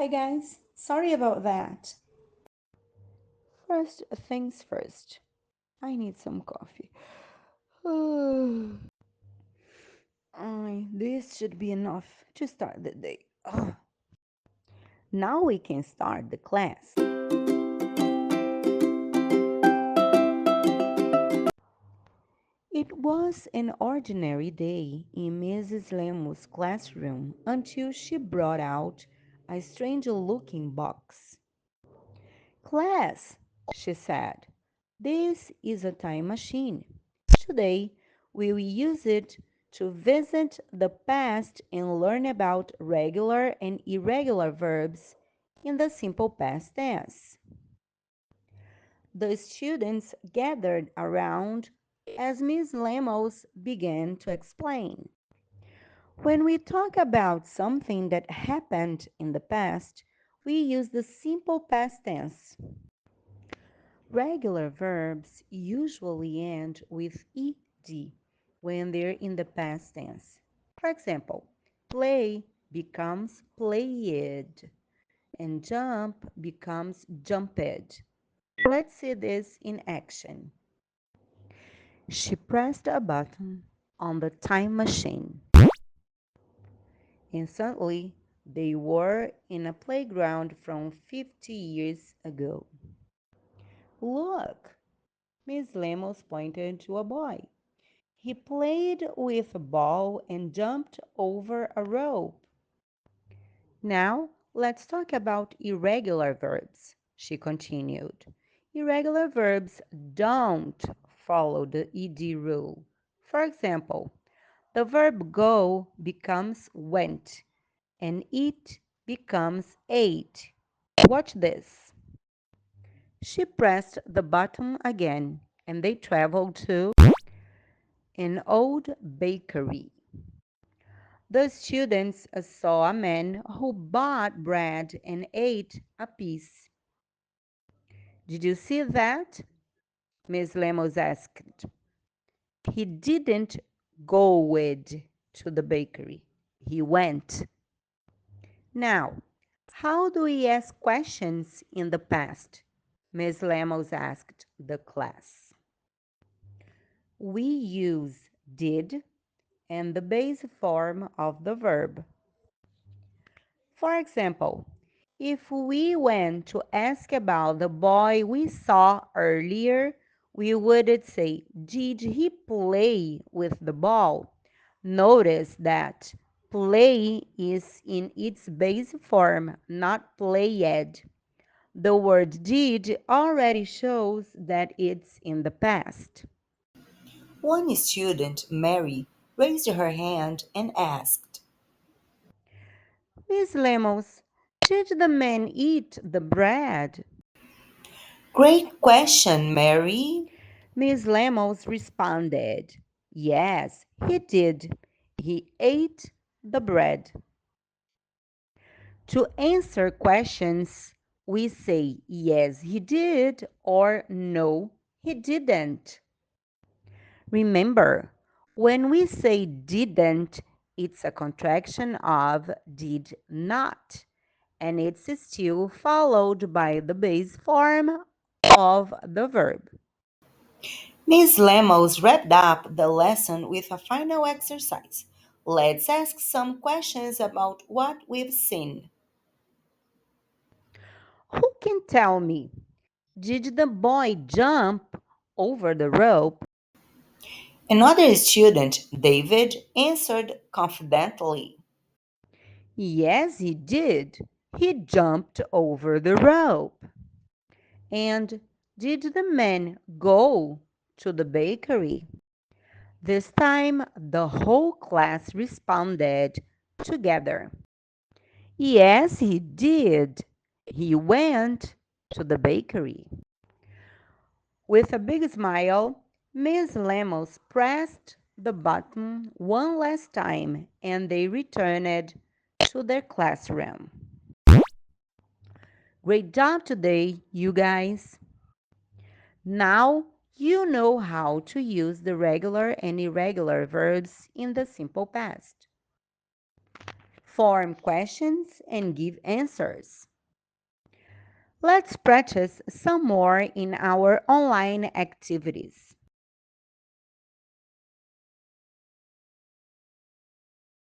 Hi guys, sorry about that. First things first, I need some coffee. This should be enough to start the day. Now we can start the class. It was an ordinary day in Mrs. Lemos' classroom until she brought out a strange looking box. Class, she said, this is a time machine. Today, we will use it to visit the past and learn about regular and irregular verbs in the simple past tense. The students gathered around as Miss Lemos began to explain. When we talk about something that happened in the past, we use the simple past tense. Regular verbs usually end with ed when they're in the past tense. For example, play becomes played and jump becomes jumped. Let's see this in action. She pressed a button on the time machine. Instantly, they were in a playground from 50 years ago. Look, Miss Lemos pointed to a boy. He played with a ball and jumped over a rope. Now, let's talk about irregular verbs, she continued. Irregular verbs don't follow the ed rule. For example, the verb go becomes went and eat becomes ate. Watch this. She pressed the button again and they traveled to an old bakery. The students saw a man who bought bread and ate a piece. Did you see that? Miss Lemos asked. He didn't go with to the bakery. He went. Now, how do we ask questions in the past? Miss Lemos asked the class. We use did and the base form of the verb. For example, if we went to ask about the boy we saw earlier, we would say, did he play with the ball? Notice that play is in its base form, not played. The word did already shows that it's in the past. One student, Mary, raised her hand and asked, Miss Lemos, did the man eat the bread? Great question, Mary. Miss Lemos responded, yes, he did. He ate the bread. To answer questions, we say yes, he did or no, he didn't. Remember, when we say didn't, it's a contraction of did not, and it's still followed by the base form of the verb. Miss Lemos wrapped up the lesson with a final exercise. Let's ask some questions about what we've seen. Who can tell me? Did the boy jump over the rope? Another student, David, answered confidently. Yes, he did. He jumped over the rope. And did the man go to the bakery? This time, the whole class responded together. Yes, he did. He went to the bakery. With a big smile, Miss Lemos pressed the button one last time and they returned to their classroom. Great job today, you guys. Now you know how to use the regular and irregular verbs in the simple past. form questions, and give answers. Let's practice some more in our online activities.